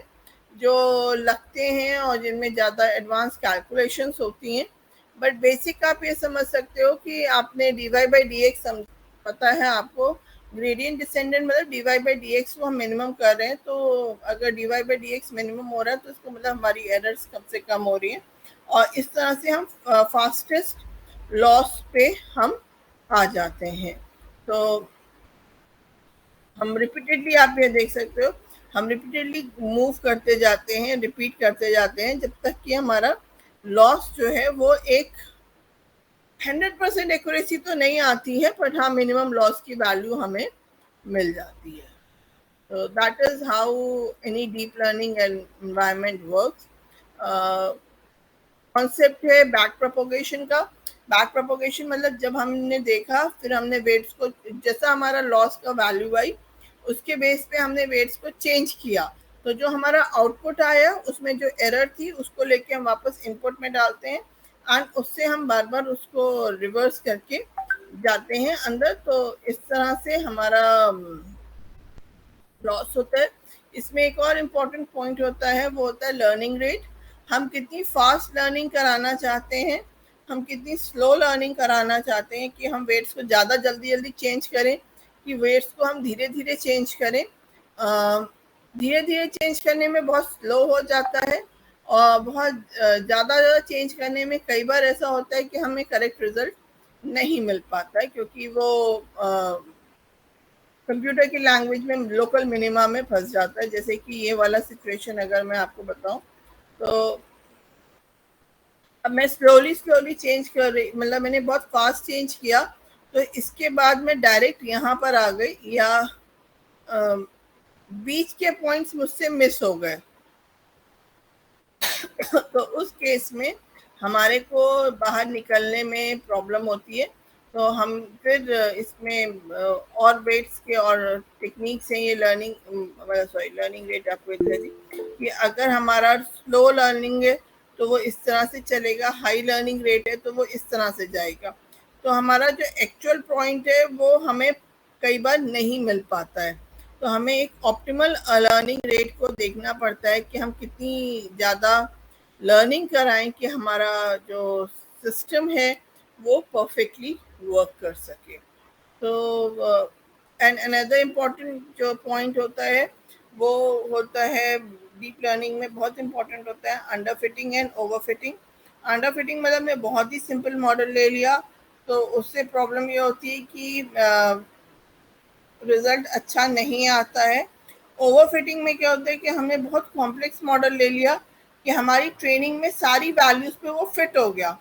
जो लगते हैं और जिनमें ज़्यादा एडवांस कैलकुलेशंस होती हैं, बट बेसिक आप ये समझ सकते हो कि आपने dy/dx पता है आपको। ग्रेडियंट डिसेंडेंट मतलब dy/dx को हम मिनिमम कर रहे हैं, तो अगर dy/dx मिनिमम हो रहा है तो इसको मतलब हमारी एरर्स कम से कम हो रही हैं, और इस तरह से हम फास्टेस्ट लॉस पे हम आ जाते हैं। तो हम रिपीटेडली, आप ये देख सकते हो, हम रिपीटेडली मूव करते जाते हैं, रिपीट करते जाते हैं, जब तक कि हमारा लॉस जो है वो एक 100% एक्यूरेसी तो नहीं आती है, बट हाँ मिनिमम लॉस की वैल्यू हमें मिल जाती है। तो that is how any deep learning environment works. Concept है बैक प्रोपोगेशन का। बैक प्रोपोगेशन मतलब जब हमने देखा, फिर हमने वेट्स को, जैसा हमारा लॉस का वैल्यू आई उसके बेस पे हमने वेट्स को चेंज किया, तो जो हमारा आउटपुट आया उसमें जो एरर थी उसको लेके हम वापस इनपुट में डालते हैं, एंड उससे हम बार बार उसको रिवर्स करके जाते हैं अंदर। तो इस तरह से हमारा लॉस होता है। इसमें एक और इम्पॉर्टेंट पॉइंट होता है, वो होता है लर्निंग रेट। हम कितनी फास्ट लर्निंग कराना चाहते हैं, हम कितनी स्लो लर्निंग कराना चाहते हैं, कि हम वेट्स को ज़्यादा जल्दी जल्दी चेंज करें कि वेट्स को हम धीरे धीरे चेंज करें। धीरे धीरे चेंज करने में बहुत स्लो हो जाता है, और बहुत ज़्यादा चेंज करने में कई बार ऐसा होता है कि हमें करेक्ट रिजल्ट नहीं मिल पाता है, क्योंकि वो कंप्यूटर की लैंग्वेज में लोकल मिनिमा में फंस जाता है। जैसे कि ये वाला सिचुएशन अगर मैं आपको बताऊं, तो अब मैं स्लोली चेंज कर रही, मतलब मैंने बहुत फास्ट चेंज किया, तो इसके बाद मैं डायरेक्ट यहाँ पर आ गई, या बीच के पॉइंट्स मुझसे मिस हो गए। तो उस केस में हमारे को बाहर निकलने में प्रॉब्लम होती है। तो हम फिर इसमें और वेट्स के और टेक्निक्स हैं, ये लर्निंग रेट आपको इतने दी कि अगर हमारा स्लो लर्निंग है तो वो इस तरह से चलेगा, हाई लर्निंग रेट है तो वो इस तरह से जाएगा। तो हमारा जो एक्चुअल पॉइंट है वो हमें कई बार नहीं मिल पाता है। तो हमें एक ऑप्टिमल लर्निंग रेट को देखना पड़ता है कि हम कितनी ज़्यादा लर्निंग कराएं कि हमारा जो सिस्टम है वो परफेक्टली वर्क कर सके। तो एंड अनदर इम्पॉर्टेंट जो पॉइंट होता है वो होता है डीप लर्निंग में, बहुत इम्पॉर्टेंट होता है under fitting and over fitting. Under fitting मतलब मैं बहुत ही सिंपल मॉडल ले लिया, तो उससे प्रॉब्लम ये होती है कि रिजल्ट अच्छा नहीं आता है। ओवर फिटिंग में क्या होता है कि हमने बहुत कॉम्प्लेक्स मॉडल ले लिया कि हमारी ट्रेनिंग में सारी वैल्यूज पे वो फिट हो गया,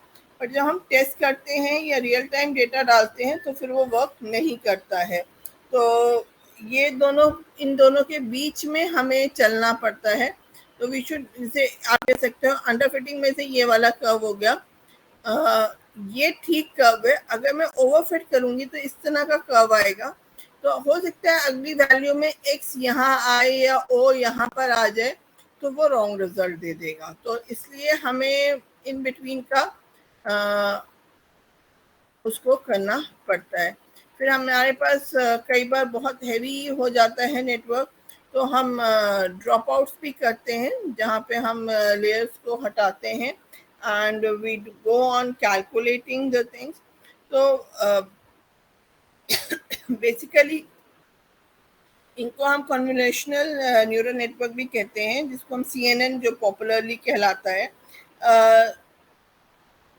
पर जब हम टेस्ट करते हैं या रियल टाइम डेटा डालते हैं तो फिर वो वर्क नहीं करता है। तो ये दोनों, इन दोनों के बीच में हमें चलना पड़ता है। तो वी शुड, जैसे आप कह सकते हो अंडर फिटिंग में से ये वाला कर्व हो गया, ये ठीक कर्व है। अगर मैं ओवर फिट करूंगी तो इस तरह का कर्व आएगा। तो हो सकता है अगली वैल्यू में x यहाँ आए या o यहाँ पर आ जाए, तो वो रॉन्ग रिजल्ट दे देगा। तो इसलिए हमें इन बिटवीन का उसको करना पड़ता है। फिर हमारे पास कई बार बहुत हैवी हो जाता है नेटवर्क, तो हम ड्रॉप आउट्स भी करते हैं, जहाँ पे हम लेयर्स को हटाते हैं and we go on calculating the things. तो बेसिकली इनको हम कन्वोल्यूशनल न्यूरल नेटवर्क भी कहते हैं, जिसको हम CNN जो पॉपुलरली कहलाता है।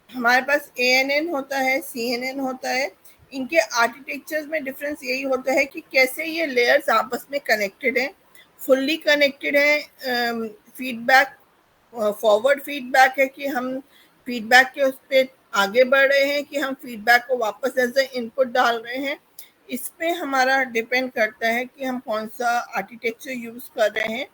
हमारे पास ANN होता है, CNN होता है। इनके आर्किटेक्चर्स में डिफरेंस यही होता है कि कैसे ये लेयर्स आपस में कनेक्टेड हैं, फुल्ली कनेक्टेड हैं। फीडबैक फॉरवर्ड फीडबैक है कि हम फीडबैक के उस पर आगे बढ़ रहे हैं, कि हम फीडबैक को वापस एज ए इनपुट डाल रहे हैं। इस पे हमारा डिपेंड करता है कि हम कौन सा आर्किटेक्चर यूज़ कर रहे हैं।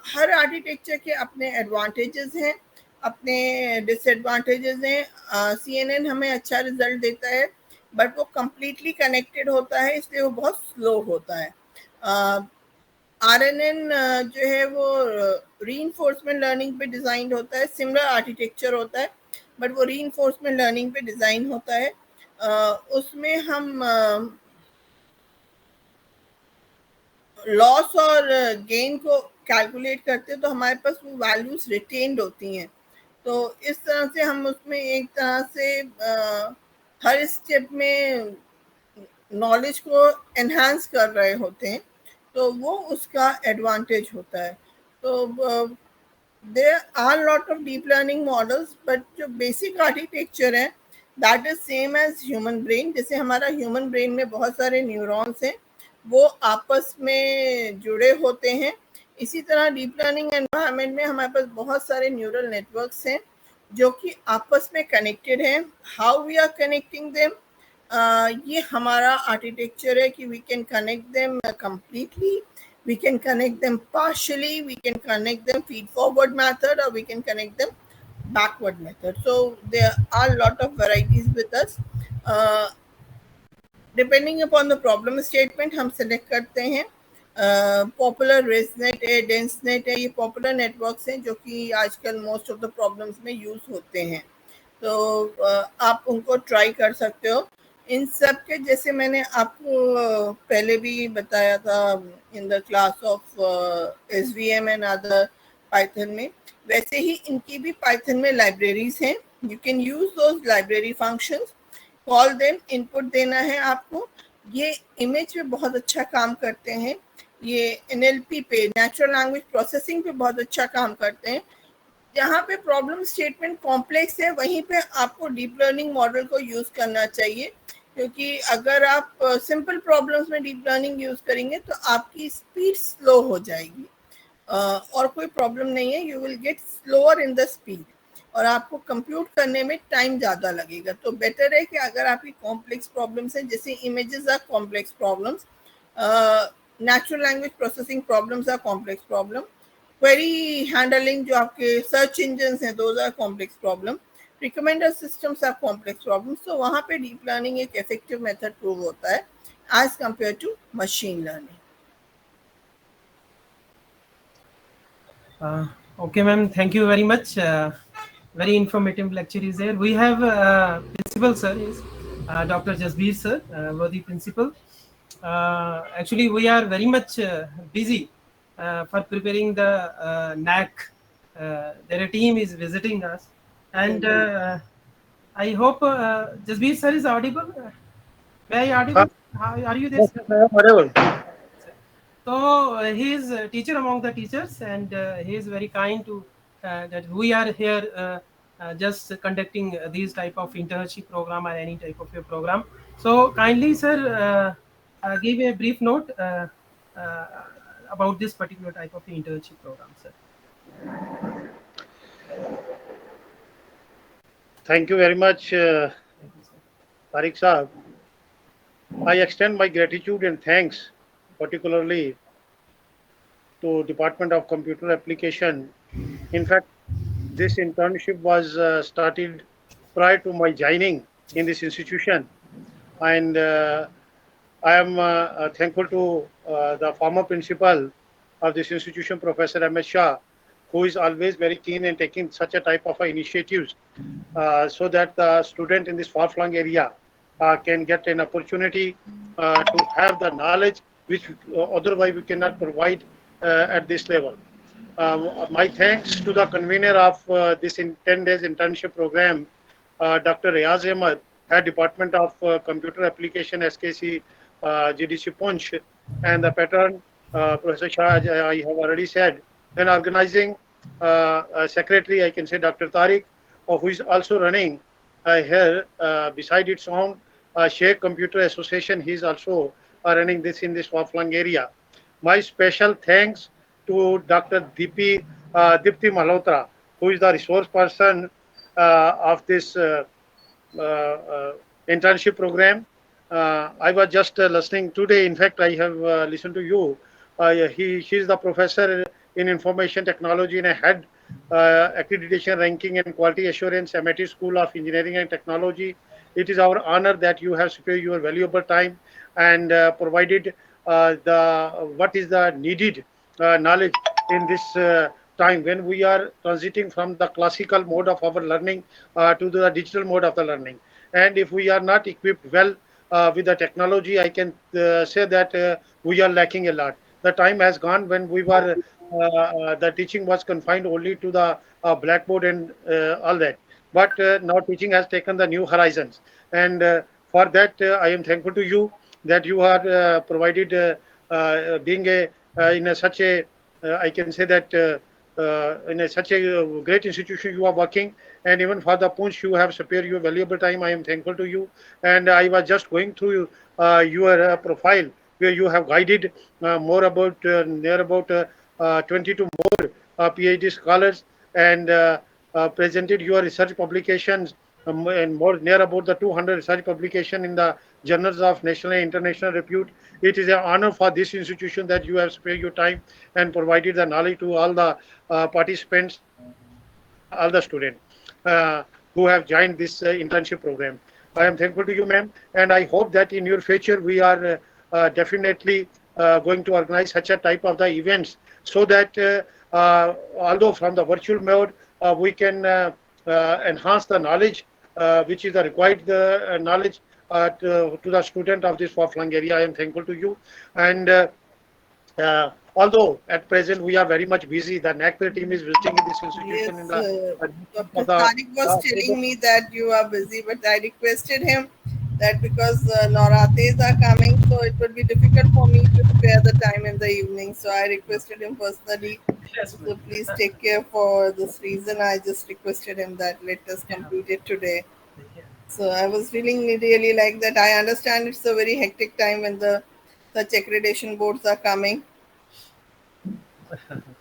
हर आर्किटेक्चर के अपने एडवांटेजेस हैं, अपने डिसएडवांटेजेस हैं। CNN हमें अच्छा रिजल्ट देता है, बट वो कम्प्लीटली कनेक्टेड होता है, इसलिए वो बहुत स्लो होता है। RNN जो है वो रीइंफोर्समेंट लर्निंग पे डिज़ाइन होता है, सिमिलर आर्किटेक्चर होता है, बट वो रीइंफोर्समेंट लर्निंग पे डिज़ाइन होता है। उसमें हम लॉस और गेन को कैलकुलेट करते हैं, तो हमारे पास वो वैल्यूज रिटेन्ड होती हैं। तो इस तरह से हम उसमें एक तरह से हर स्टेप में नॉलेज को एनहांस कर रहे होते हैं, तो वो उसका एडवांटेज होता है। तो there are lot of deep learning models, but जो बेसिक आर्किटेक्चर है that is same as human brain. जैसे हमारा ह्यूमन ब्रेन में बहुत सारे न्यूरॉन्स हैं, वो आपस में जुड़े होते हैं, इसी तरह डीप लर्निंग एनवायरनमेंट में हमारे पास बहुत सारे न्यूरल नेटवर्क्स हैं जो कि आपस में कनेक्टेड हैं। How we are connecting them, ये हमारा आर्किटेक्चर है कि we can connect them completely, we can connect them partially, we can connect them feed forward method, or we can connect them backward method. So there are a lot of varieties with us. Depending upon the problem statement हम select करते हैं। Popular ResNet है, डेंसनेट है, ये popular networks हैं जो कि आजकल मोस्ट ऑफ द प्रॉब्लम्स में यूज होते हैं। तो आप उनको ट्राई कर सकते हो। इन सब के जैसे मैंने आपको पहले भी बताया था in the class of SVM and other Python में, वैसे ही इनकी भी पाइथन में लाइब्रेरीज हैं। You can use those library functions, call them, input देना है आपको। ये इमेज पे बहुत अच्छा काम करते हैं, ये NLP पे, नेचुरल लैंग्वेज प्रोसेसिंग पे बहुत अच्छा काम करते हैं। जहाँ पे प्रॉब्लम स्टेटमेंट कॉम्प्लेक्स है वहीं पे आपको डीप लर्निंग मॉडल को यूज करना चाहिए, क्योंकि अगर आप सिंपल प्रॉब्लम्स में डीप लर्निंग यूज करेंगे तो आपकी स्पीड स्लो हो जाएगी, और कोई प्रॉब्लम नहीं है, you will get slower in the speed और आपको कंप्यूट करने में टाइम ज़्यादा लगेगा। तो बेटर है कि अगर आपकी कॉम्प्लेक्स प्रॉब्लम्स हैं, जैसे images are complex problems, natural language processing problems are complex problem, query handling जो आपके सर्च इंजन हैं those are complex problem, recommender systems are complex problems. तो वहाँ पे डीप लर्निंग एक इफेक्टिव मेथड प्रूव होता है as compare to machine learning.
Okay, ma'am. Thank you very much. Very informative lecture is there. We have principal sir is Dr. Jasbir sir, Wadi principal. Actually, we are very much busy for preparing the NAC. Their team is visiting us, and I hope Jasbir sir is audible. May I audible? Are you there?
Yes, I am audible.
So he is a teacher among the teachers, and he is very kind to that we are here just conducting these type of internship program or any type of a program. So kindly, sir, give a brief note about this particular type of internship program, sir.
Thank you very much, Tariq Saab. I extend my gratitude and thanks particularly to Department of Computer Application. In fact, this internship was started prior to my joining in this institution, and I am thankful to the former principal of this institution, Professor M.S. Shah, who is always very keen in taking such a type of initiatives so that the student in this far-flung area can get an opportunity to have the knowledge which otherwise we cannot provide at this level. My thanks to the convener of this 10 days internship program, Dr. Riaz Ahmed, Head Department of Computer Application, SKC, GDC Punch, and the patron, Professor Shah, I have already said. Then organizing secretary, I can say Dr. Tariq, who is also running here beside its own Sheikh Computer Association. He is also running this in this far-flung area. My special thanks to Dr. Dipti Malhotra, who is the resource person of this internship program. I was just listening today. In fact, I have listened to you. She is the professor in information technology and a head accreditation ranking and quality assurance, MIT School of Engineering and Technology. It is our honor that you have spared your valuable time and provided what is the needed knowledge in this time when we are transiting from the classical mode of our learning to the digital mode of the learning. And if we are not equipped well with the technology, I can say that we are lacking a lot. The time has gone when we were the teaching was confined only to the blackboard and all that. But now teaching has taken the new horizons, and for that I am thankful to you that you are provided being in such a I can say that in such a great institution you are working, and even for the Punch you have spared your valuable time. I am thankful to you, and I was just going through your profile where you have guided more about near about 22 more PhD scholars and presented your research publications and more near about the 200 research publication in the journals of national and international repute. It is an honor for this institution that you have spared your time and provided the knowledge to all the participants, all the students who have joined this internship program. I am thankful to you, ma'am, and I hope that in your future we are definitely going to organize such a type of the events so that although from the virtual mode we can enhance the knowledge which is the required knowledge to the student of this far-flung area. I am thankful to you, and although at present we are very much busy, the NACPER team is visiting in this institution.
Yes, Dr. Tariq was telling me that you are busy, but I requested him that because Navratris are coming, so it would be difficult for me to spare the time in the evening. So I requested him personally
Yes,
So please take care. For this reason, I just requested him that let us complete it today. So I was feeling really like that. I understand it's a very hectic time when the such accreditation boards are coming.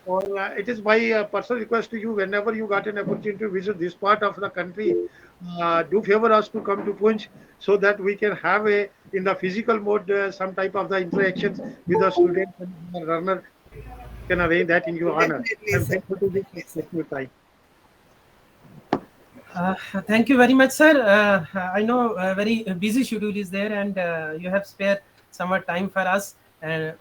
Or it is my personal request to you, whenever you got an opportunity to visit this part of the country, do favor us to come to Punch so that we can have a in the physical mode some type of the interactions with the students and the learner. Can arrange that in your honor.
Definitely,
I'm
sir.
thankful to this
Definitely, sir.
your time.
Thank you very much, sir. I know a very busy schedule is there, and you have spared somewhat time for us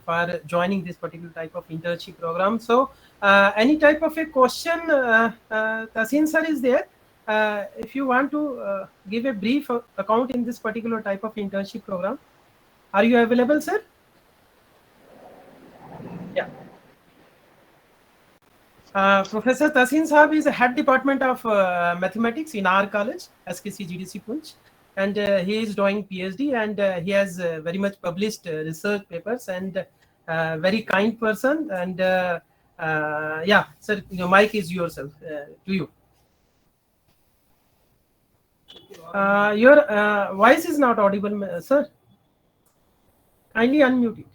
for joining this particular type of internship program. So, any type of a question, Tasin sir is there. If you want to give a brief account in this particular type of internship program, are you available, sir? Yeah. Professor Tasin Saab is a head department of mathematics in our college, SKC GDC Punch, and he is doing PhD, and he has very much published research papers, and very kind person. And yeah, sir, your mic is yourself to you. Your voice is not audible, sir. Kindly unmute it.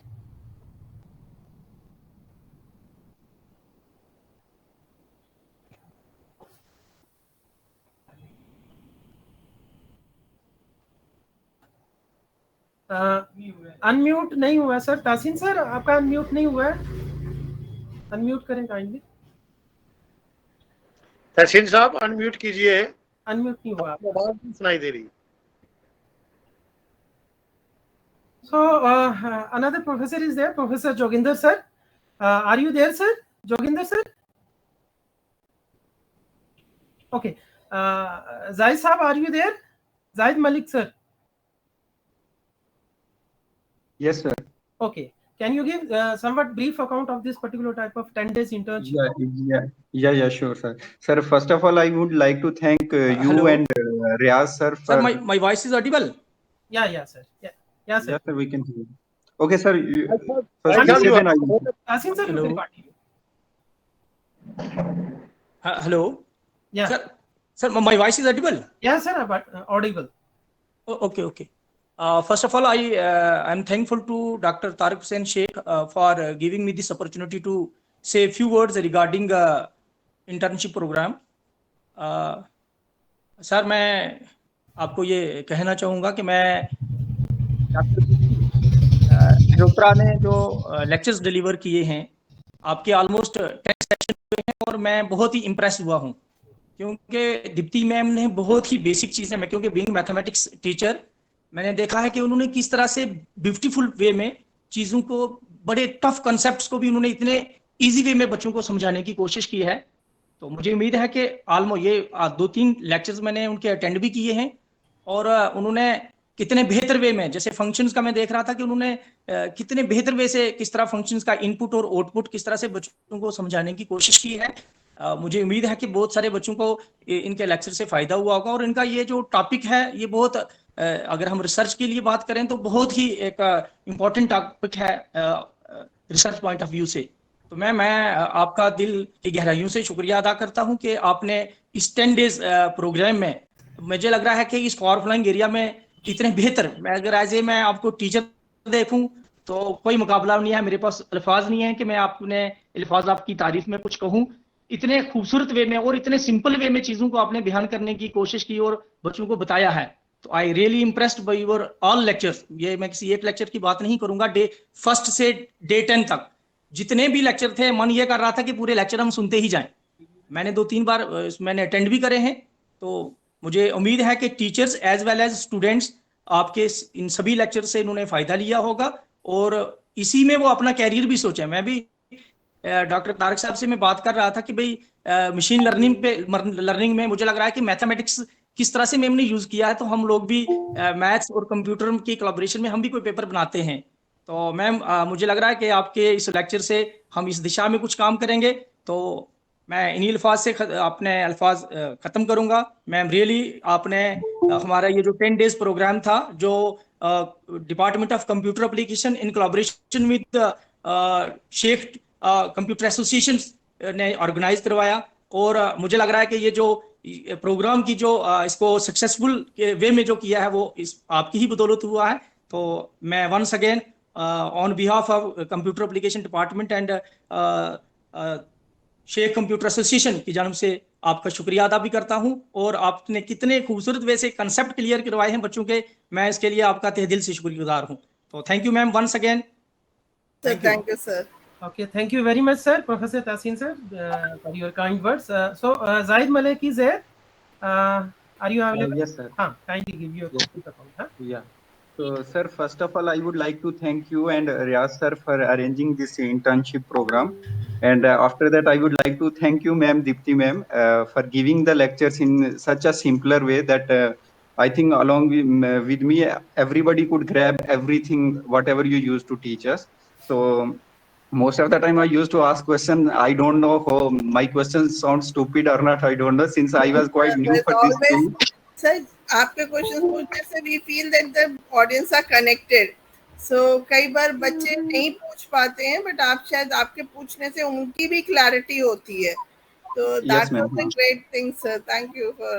Unmute नहीं हुआ sir. Taseen sir आपका unmute नहीं हुआ है, unmute करें kindly.
तहसीन साहब unmute कीजिए.
Unmute नहीं हुआ.
आवाज नहीं सुनाई दे रही.
So another professor is there, Professor Joginder sir. Are you there, sir? Joginder sir? Okay. Zaid Saab, are you there? Zaid Malik sir.
Yes, sir.
Okay. Can you give somewhat brief account of this particular type of 10 days internship?
Yeah, sure, sir. Sir, first of all, I would like to thank you
Hello.
and Riaz, sir.
Sir, my voice is audible?
Yeah, sir. Yeah, sir.
Yes, sir, we can hear you. Okay, sir.
I tell you,
Tasin sir, you
Hello.
can continue.
Hello.
Yeah.
Sir, my voice is audible?
Yeah, sir, but audible.
Oh, okay. First of all, I'm thankful to Dr. Tariq Hussain Sheikh for giving me this opportunity to say a few words regarding internship program. Sir मैं आपको ये कहना चाहूँगा कि मैं doctor Malhotra ने जो lectures deliver किए हैं, आपके ऑलमोस्ट 10 सेशन हुए हैं और मैं बहुत ही इम्प्रेस हुआ हूँ, क्योंकि दीप्ति मैम ने बहुत ही बेसिक चीज़ें, मैं क्योंकि बीइंग मैथमेटिक्स टीचर मैंने देखा है कि उन्होंने किस तरह से ब्यूटीफुल वे में चीज़ों को, बड़े टफ कॉन्सेप्ट्स को भी उन्होंने इतने इजी वे में बच्चों को समझाने की कोशिश की है. तो मुझे उम्मीद है कि ऑलमोस्ट ये 2-3 लेक्चर्स मैंने उनके अटेंड भी किए हैं और उन्होंने कितने बेहतर वे में, जैसे फंक्शंस का मैं देख रहा था कि उन्होंने कितने बेहतर वे से किस तरह फंक्शंस का इनपुट और आउटपुट किस तरह से बच्चों को समझाने की कोशिश की है. मुझे उम्मीद है कि बहुत सारे बच्चों को इनके लेक्चर से फायदा हुआ होगा और इनका ये जो टॉपिक है ये बहुत, अगर हम रिसर्च के लिए बात करें तो बहुत ही एक इम्पॉर्टेंट टॉपिक है रिसर्च पॉइंट ऑफ व्यू से. तो मैं आपका दिल की गहराइयों से शुक्रिया अदा करता हूं कि आपने इस 10 डेज प्रोग्राम में, मुझे लग रहा है कि इस फॉर फ्लाइंग एरिया में इतने बेहतर, मैं अगर मैं आपको टीचर देखूं तो कोई मुकाबला नहीं है, मेरे पास अल्फाज नहीं है कि मैं अपने अल्फाज आपकी तारीफ में कुछ कहूं. इतने खूबसूरत वे में और इतने सिंपल वे में चीज़ों को आपने बयान करने की कोशिश की और बच्चों को बताया है. तो I really impressed by your all lectures. ये मैं किसी एक लेक्चर की बात नहीं करूंगा, डे 1 से डे 10 तक जितने भी लेक्चर थे, मन ये कर रहा था कि पूरे लेक्चर हम सुनते ही जाएं. मैंने 2-3 बार मैंने अटेंड भी करे हैं. तो मुझे उम्मीद है कि teachers as well as students आपके इन सभी लेक्चर से इन्होंने फ़ायदा लिया होगा और इसी में वो अपना कैरियर भी सोचें. मैं भी डॉक्टर तारिक साहब से मैं बात कर रहा था कि भाई मशीन लर्निंग में मुझे लग रहा है कि मैथमेटिक्स किस तरह से मैम ने यूज़ किया है, तो हम लोग भी मैथ्स और कंप्यूटर की कोलैबोरेशन में हम भी कोई पेपर बनाते हैं. तो मैम मुझे लग रहा है कि आपके इस लेक्चर से हम इस दिशा में कुछ काम करेंगे. तो मैं इन्हीं अल्फाज से अपने अल्फाज ख़त्म करूँगा. मैम रियली आपने हमारा ये जो 10 डेज प्रोग्राम था जो department of computer application in collaboration with Sheikh computer association ने ऑर्गेनाइज करवाया, और मुझे लग रहा है कि ये जो प्रोग्राम की जो इसको सक्सेसफुल वे में जो किया है वो इस आपकी ही बदौलत हुआ है। तो मैं once again on behalf of computer application department and Sheikh computer association की जानब से आपका शुक्रिया अदा भी करता हूं, और आपने कितने खूबसूरत वे से कंसेप्ट क्लियर करवाए हैं बच्चों के, मैं इसके लिए आपका तहे दिल से शुक्रगुजार हूं। तो thank you ma'am once again.
So thank you, sir.
Okay, thank you very much, sir, Professor Tahsin sir, for your kind words. So, Zahid Malik is there. Are you available?
Yes, sir.
Kindly give your
Yes.
account. Huh?
Yeah. So, sir, first of all, I would like to thank you and Riaz sir for arranging this internship program. And after that, I would like to thank you, ma'am, Dipti ma'am, for giving the lectures in such a simpler way that I think along with me, everybody could grab everything, whatever you used to teach us. So, most of the time I used to ask questions. I don't know how my questions sound stupid or not. I don't know, since I was quite new
There's
for this
always,
thing.
sir, आपके questions पूछने से we feel that the audience are connected. So कई बार बच्चे नहीं पूछ पाते हैं, but आप शायद आपके पूछने से उनकी भी clarity होती है. So
Yes,
that
ma'am.
was a great thing, sir. Thank you for.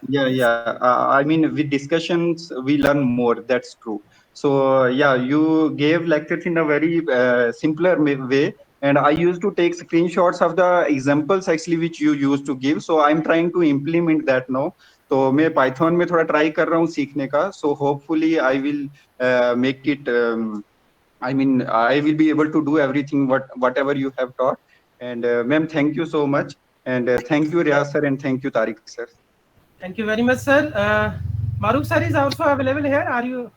Yeah. I mean, with discussions, we learn more. That's true. So, yeah, you gave lectures in a very simpler way. And I used to take screenshots of the examples actually which you used to give. So I'm trying to implement that now. तो मैं Python में थोड़ा try कर रहा हूँ सीखने का. So hopefully I will make it. I mean, I will be able to do everything whatever you have taught. And ma'am, thank you so much. And thank you, Riaz sir, and thank you, Tariq sir.
Thank you very much, sir. Maruf sir is also available here. Are you?